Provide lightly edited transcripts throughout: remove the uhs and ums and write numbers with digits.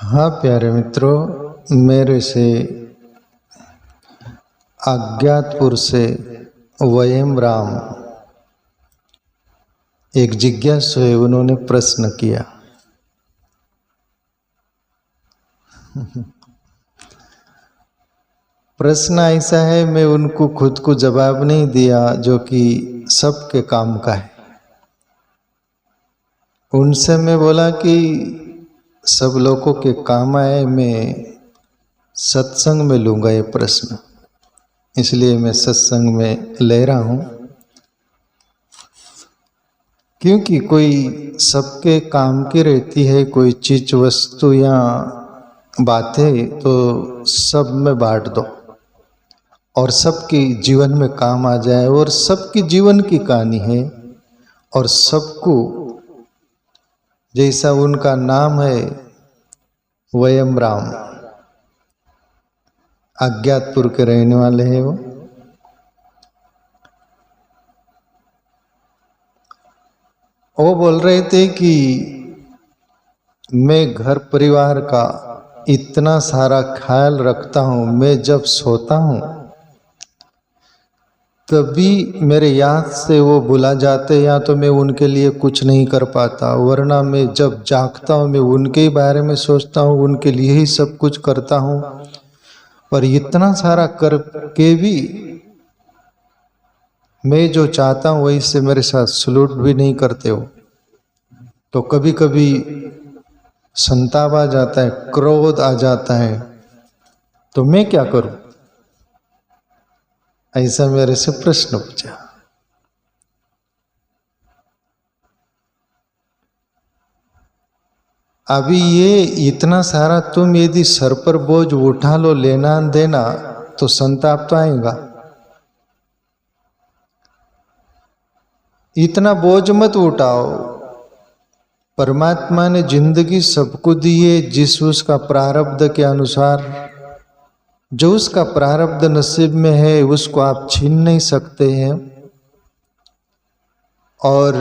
हाँ प्यारे मित्रों, मेरे से अज्ञातपुर से वयम राम एक जिज्ञासु है, उन्होंने प्रश्न किया। प्रश्न ऐसा है, मैं उनको खुद को जवाब नहीं दिया जो कि सबके काम का है। उनसे मैं बोला कि सब लोगों के काम आए, मैं सत्संग में लूँगा ये प्रश्न, इसलिए मैं सत्संग में ले रहा हूँ। क्योंकि कोई सबके काम की रहती है, कोई चीज वस्तु या बातें तो सब में बांट दो और सबकी जीवन में काम आ जाए, और सबकी जीवन की कहानी है और सबको जैसा उनका नाम है वयम राम, अज्ञातपुर के रहने वाले हैं। वो बोल रहे थे कि मैं घर परिवार का इतना सारा ख्याल रखता हूँ, मैं जब सोता हूँ तभी मेरे याद से वो भुला जाते, या तो मैं उनके लिए कुछ नहीं कर पाता, वरना मैं जब जागता हूँ मैं उनके ही बारे में सोचता हूँ, उनके लिए ही सब कुछ करता हूँ। पर इतना सारा करके भी मैं जो चाहता हूँ वही से मेरे साथ सलूट भी नहीं करते हो, तो कभी कभी संताप आ जाता है, क्रोध आ जाता है, तो मैं क्या करूं? ऐसा मेरे से प्रश्न पूछा। अभी ये इतना सारा तुम यदि सर पर बोझ उठा लो, लेना देना, तो संताप तो आएगा। इतना बोझ मत उठाओ। परमात्मा ने जिंदगी सबको दी है, जिस उसका प्रारब्ध के अनुसार, जो उसका प्रारब्ध नसीब में है उसको आप छीन नहीं सकते हैं, और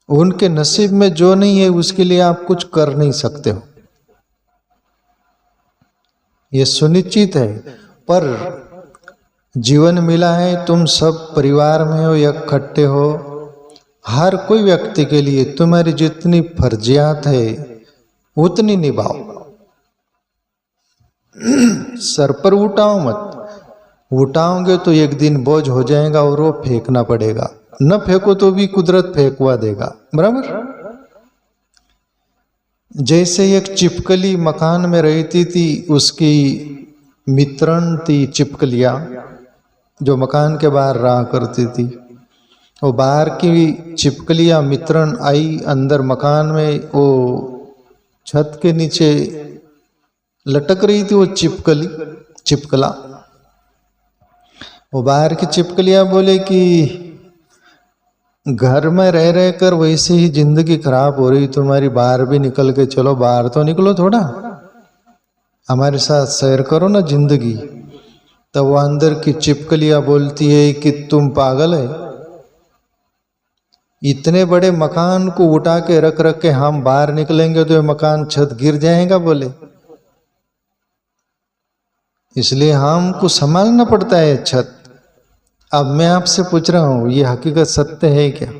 उनके नसीब में जो नहीं है उसके लिए आप कुछ कर नहीं सकते हो, ये सुनिश्चित है। पर जीवन मिला है, तुम सब परिवार में हो या इकट्ठे हो, हर कोई व्यक्ति के लिए तुम्हारी जितनी फर्जियात है उतनी निभाओ। सर पर उठाओ मत, उठाओगे तो एक दिन बोझ हो जाएगा और वो फेंकना पड़ेगा, न फेंको तो भी कुदरत फेंकवा देगा, बराबर। जैसे एक चिपकली मकान में रहती थी, उसकी मित्रन थी चिपकलियां जो मकान के बाहर रहा करती थी। वो बाहर की चिपकलियां मित्रन आई अंदर मकान में, वो छत के नीचे लटक रही थी, वो चिपकला। वो बाहर की चिपकलियां बोले कि घर में रह रह कर वैसे ही जिंदगी खराब हो रही, तुम्हारी बाहर भी निकल के चलो, बाहर तो निकलो, थोड़ा हमारे साथ शेयर करो ना जिंदगी। तब वो अंदर की चिपकलियां बोलती है कि तुम पागल है, इतने बड़े मकान को उठा के रख रख के हम बाहर निकलेंगे तो ये मकान छत गिर जाएगा, बोले, इसलिए हमको संभालना पड़ता है छत। अब मैं आपसे पूछ रहा हूं, ये हकीकत सत्य है क्या?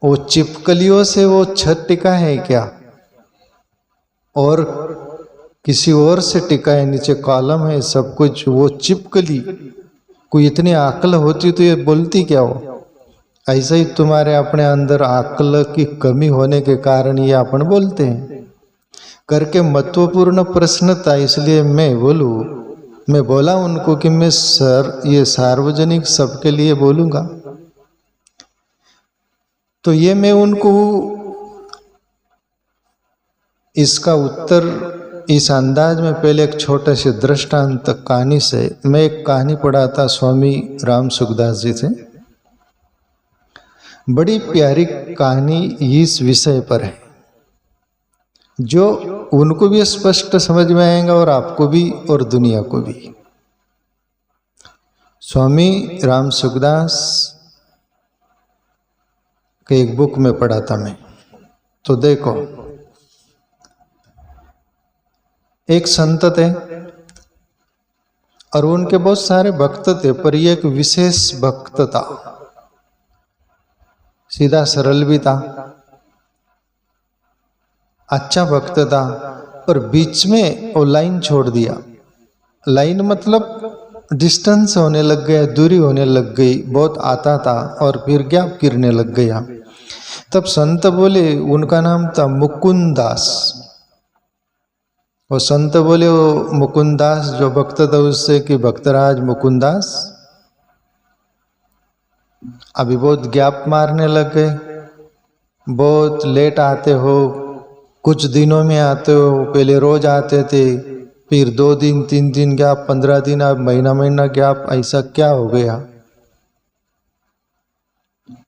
वो चिपकलियों से वो छत टिका है क्या? और किसी और से टिका है? नीचे कॉलम है, सब कुछ। वो चिपकली कोई इतनी अक्ल होती तो ये बोलती क्या हो? ऐसा ही तुम्हारे अपने अंदर अक्ल की कमी होने के कारण ये अपन बोलते हैं। करके महत्वपूर्ण प्रश्न था, इसलिए मैं बोला उनको कि मैं ये सार्वजनिक सबके लिए बोलूंगा। तो ये मैं उनको इसका उत्तर इस अंदाज में, पहले एक छोटे से दृष्टांत कहानी से, मैं एक कहानी पढ़ा था स्वामी राम सुखदास जी से। बड़ी प्यारी कहानी इस विषय पर है, जो उनको भी स्पष्ट समझ में आएगा और आपको भी और दुनिया को भी। स्वामी राम सुखदास के एक बुक में पढ़ा था मैं, तो देखो, एक संत थे और उनके बहुत सारे भक्त थे, पर ये एक विशेष भक्त था, सीधा सरल भी था, अच्छा भक्त था, पर बीच में वो लाइन छोड़ दिया। लाइन मतलब डिस्टेंस होने लग गया, दूरी होने लग गई, बहुत आता था और फिर गैप गिरने लग गया। तब संत बोले, उनका नाम था मुकुंद दास। वो संत बोले, वो मुकुंद दास जो भक्त था उससे कि भक्तराज मुकुंद दास, अभी बहुत गैप मारने लग गए, बहुत लेट आते हो, कुछ दिनों में आते हो, पहले रोज आते थे, फिर 2 दिन 3 दिन गैप, 15 दिन, अब महीना गैप, ऐसा क्या हो गया।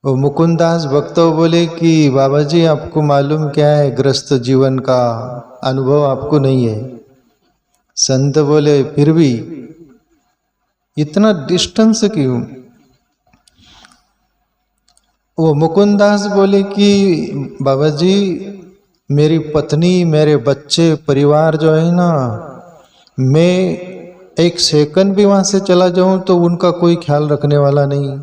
वो मुकुंद दास भक्त बोले कि बाबा जी आपको मालूम क्या है, गृहस्थ जीवन का अनुभव आपको नहीं है। संत बोले, फिर भी इतना डिस्टेंस क्यों। वो मुकुंद दास बोले कि बाबा जी मेरी पत्नी, मेरे बच्चे, परिवार जो है ना, मैं 1 सेकंड भी वहां से चला जाऊं तो उनका कोई ख्याल रखने वाला नहीं,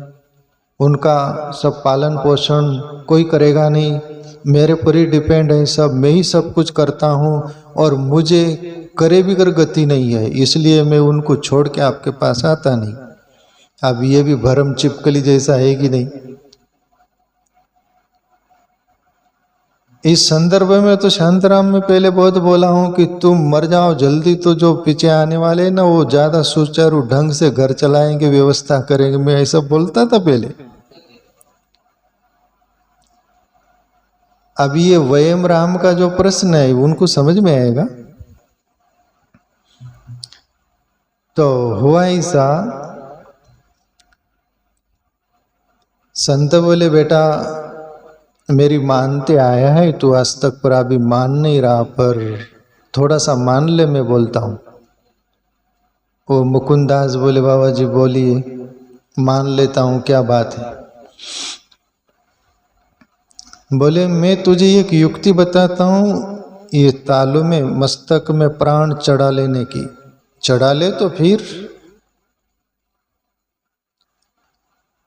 उनका सब पालन पोषण कोई करेगा नहीं, मेरे पर ही डिपेंड है सब, मैं ही सब कुछ करता हूँ और मुझे करे भी कर गति नहीं है, इसलिए मैं उनको छोड़ के आपके पास आता नहीं। अब ये भी भरम चिपकली जैसा है कि नहीं। इस संदर्भ में तो शांतराम में पहले बहुत बोला हूं कि तुम मर जाओ जल्दी, तो जो पीछे आने वाले हैं ना वो ज्यादा सुचारू ढंग से घर चलाएंगे, व्यवस्था करेंगे, मैं ऐसा बोलता था पहले। अब ये वयम राम का जो प्रश्न है उनको समझ में आएगा। तो हुआ ऐसा, संत बोले बेटा मेरी मानते आया है तू आज तक, पर अभी मान नहीं रहा, पर थोड़ा सा मान ले, मैं बोलता हूँ। वो मुकुंद दास बोले, बाबा जी बोलिए, मान लेता हूँ, क्या बात है। बोले, मैं तुझे एक युक्ति बताता हूँ, ये तालु में मस्तक में प्राण चढ़ा लेने की, चढ़ा ले तो फिर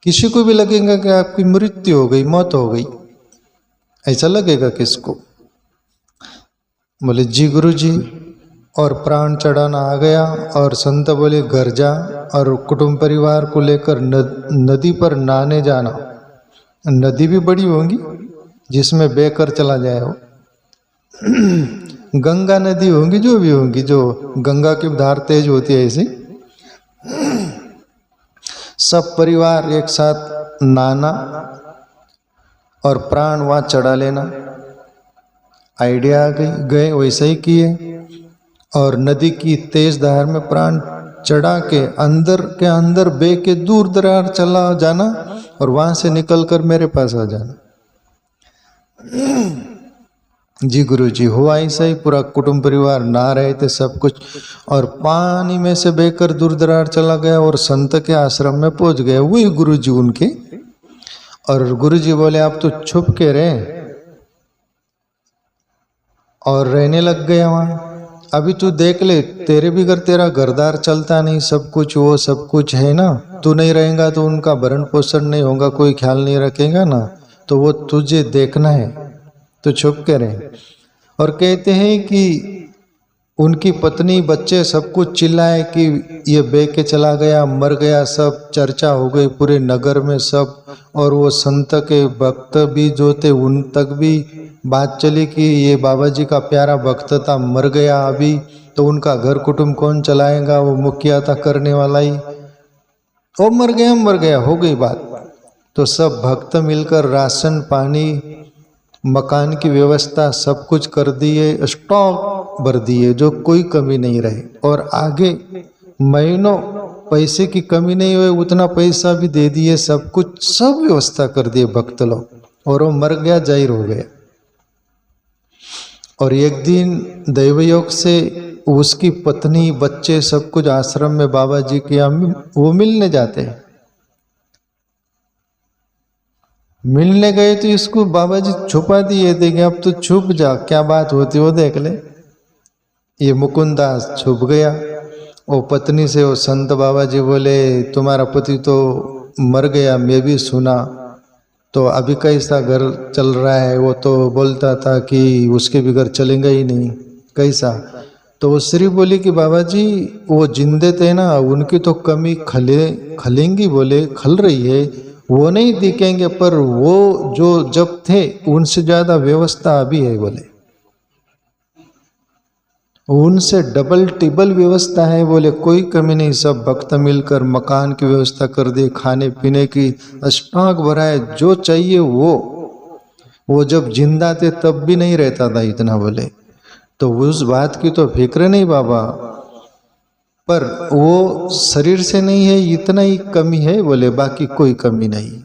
किसी को भी लगेगा कि आपकी मृत्यु हो गई, मौत हो गई, ऐसा लगेगा किसको। बोले जी गुरु जी, और प्राण चढ़ाना आ गया, और संत बोले घर जा और कुटुंब परिवार को लेकर नदी पर नहाने जाना। नदी भी बड़ी होंगी जिसमें बहकर चला जाए वो, गंगा नदी होंगी, जो भी होंगी, जो गंगा की धार तेज होती है ऐसी। सब परिवार एक साथ नहाना और प्राण वहां चढ़ा लेना। आइडिया आ गई, गए वैसे ही किए, और नदी की तेज धार में प्राण चढ़ा के अंदर बह के दूर दरार चला जाना और वहां से निकलकर मेरे पास आ जाना। जी गुरु जी, हुआ ऐसा ही, पूरा कुटुंब परिवार नहा रहे थे सब कुछ, और पानी में से बहकर दूर दरार चला गया और संत के आश्रम में पहुंच गए, वही गुरु जी उनके। और गुरु जी बोले, आप तो छुप के रहे, और रहने लग गए वहां। अभी तू देख ले, तेरे भी घर तेरा घरदार चलता नहीं, सब कुछ वो सब कुछ है ना, तू नहीं रहेगा तो उनका भरण पोषण नहीं होगा, कोई ख्याल नहीं रखेगा ना, तो वो तुझे देखना है, तो छुप के रहे। और कहते हैं कि उनकी पत्नी बच्चे सब कुछ चिल्लाए कि ये बह के चला गया, मर गया, सब चर्चा हो गई पूरे नगर में सब। और वो संत के भक्त भी जो थे उन तक भी बात चली कि ये बाबा जी का प्यारा भक्त था, मर गया अभी, तो उनका घर कुटुंब कौन चलाएगा, वो मुखिया था करने वाला ही, वो मर गया, हो गई बात। तो सब भक्त मिलकर राशन पानी मकान की व्यवस्था सब कुछ कर दिए, स्टॉक भर दिए, जो कोई कमी नहीं रहे, और आगे महीनों पैसे की कमी नहीं हुई, उतना पैसा भी दे दिए, सब कुछ सब व्यवस्था कर दिए भक्त लोग, और वो मर गया, जाहिर हो गया। और एक दिन दैवयोग से उसकी पत्नी बच्चे सब कुछ आश्रम में बाबा जी के यहाँ वो मिलने जाते हैं। मिलने गए तो इसको बाबा जी छुपा दिए थे कि अब तो छुप जा, क्या बात होती वो देख ले। ये मुकुंदास छुप गया। वो पत्नी से वो संत बाबा जी बोले तुम्हारा पति तो मर गया, मैं भी सुना, तो अभी कैसा घर चल रहा है? वो तो बोलता था कि उसके बगैर चलेगा ही नहीं, कैसा? तो वो श्री बोली कि बाबा जी वो जिंदे थे ना, उनकी तो कमी खलेंगी, बोले खल रही है, वो नहीं दिखेंगे, पर वो जो जब थे उनसे ज्यादा व्यवस्था अभी है, बोले उनसे डबल टिबल व्यवस्था है, बोले कोई कमी नहीं। सब भक्त मिलकर मकान की व्यवस्था कर दे, खाने पीने की स्टॉक भरा है, जो चाहिए वो जब जिंदा थे तब भी नहीं रहता था इतना, बोले तो उस बात की तो फिक्र नहीं बाबा, पर वो शरीर से नहीं है, इतना ही कमी है, बोले बाकी कोई कमी नहीं।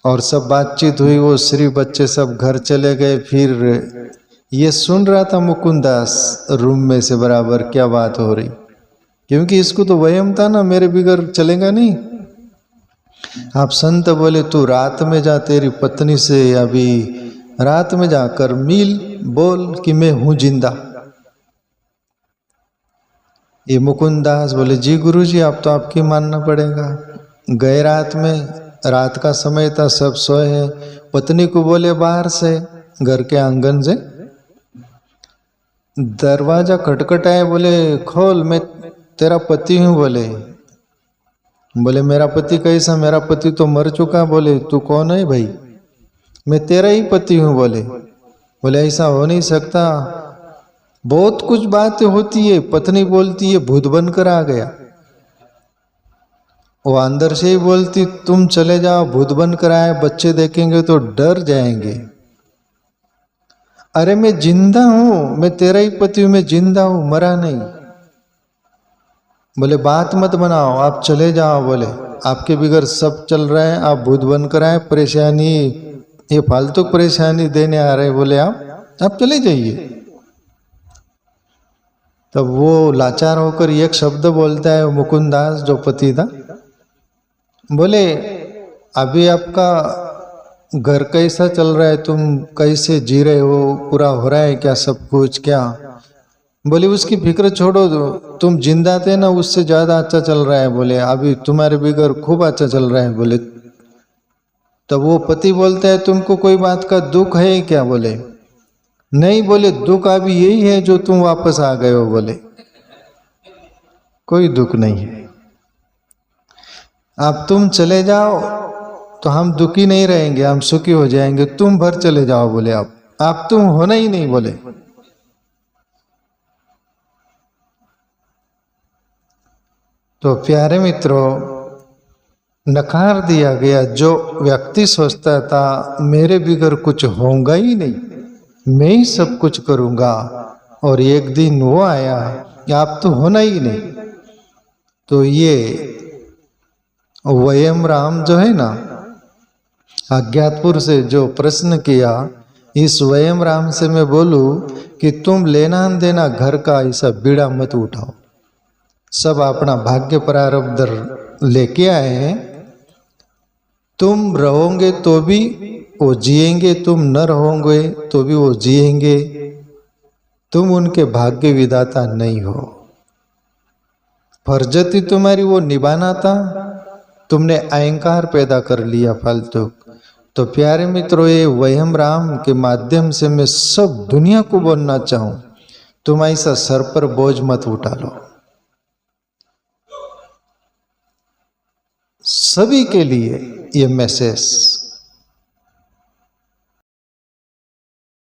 और सब बातचीत हुई, वो श्री बच्चे सब घर चले गए। फिर ये सुन रहा था मुकुंदास रूम में से बराबर क्या बात हो रही, क्योंकि इसको तो वहम था ना मेरे बिगर चलेगा नहीं। आप संत बोले तू रात में जा, तेरी पत्नी से अभी रात में जाकर मिल, बोल कि मैं हूं जिंदा। ये मुकुंदास बोले जी गुरुजी आप तो आपकी मानना पड़ेगा। गए रात में, रात का समय था, सब सोए हैं। पत्नी को बोले बाहर से, घर के आंगन से दरवाजा खटखटाए, बोले खोल, मैं तेरा पति हूं। बोले मेरा पति कैसा? मेरा पति तो मर चुका। बोले तू कौन है भाई? मैं तेरा ही पति हूं। बोले ऐसा हो नहीं सकता, बहुत कुछ बातें होती है। पत्नी बोलती है भूत बनकर आ गया, वो अंदर से ही बोलती तुम चले जाओ, भूत बनकर आए, बच्चे देखेंगे तो डर जाएंगे। अरे मैं जिंदा हूं, मैं तेरा ही पति हूं, मैं जिंदा हूं, मरा नहीं। बोले बात मत बनाओ, आप चले जाओ। बोले आपके बिगड़ सब चल रहे हैं, आप भूत बनकर आए, परेशानी, ये फालतू परेशानी देने आ रहे। बोले आप चले जाइए। तब वो लाचार होकर एक शब्द बोलता है, मुकुंदास जो पति था, बोले अभी आपका घर कैसा चल रहा है, तुम कैसे जी रहे हो, पूरा हो रहा है क्या सब कुछ? क्या? बोले उसकी फिक्र छोड़ो, तुम जिंदा थे ना उससे ज्यादा अच्छा चल रहा है। बोले अभी तुम्हारे बिगड़ खूब अच्छा चल रहा है। बोले तब वो पति बोलता है तुमको कोई बात का दुख है क्या? बोले नहीं। बोले दुख अभी यही है जो तुम वापस आ गए हो। बोले कोई दुख नहीं है, अब तुम चले जाओ तो हम दुखी नहीं रहेंगे, हम सुखी हो जाएंगे, तुम भर चले जाओ। बोले आप तुम होना ही नहीं। बोले तो प्यारे मित्रों, नकार दिया गया। जो व्यक्ति सोचता था मेरे बिगर कुछ होगा ही नहीं, मैं ही सब कुछ करूंगा, और एक दिन वो आया कि आप तो होना ही नहीं। तो ये वयम राम जो है ना, अज्ञातपुर से जो प्रश्न किया, इस वयम राम से मैं बोलूं कि तुम लेना देना घर का ऐसा बीड़ा मत उठाओ। सब अपना भाग्य प्रारब्ध लेके आए हैं, तुम रहोगे तो भी वो जिएंगे, तुम न रहोगे तो भी वो जिएंगे, तुम उनके भाग्य विधाता नहीं हो। फर्ज थी तुम्हारी वो निभाना था, तुमने अहंकार पैदा कर लिया फालतू। तो प्यारे मित्रों, ये वयम राम के माध्यम से मैं सब दुनिया को बोलना चाहूं, तुम ऐसा सर पर बोझ मत उठा लो। सभी के लिए ये मैसेज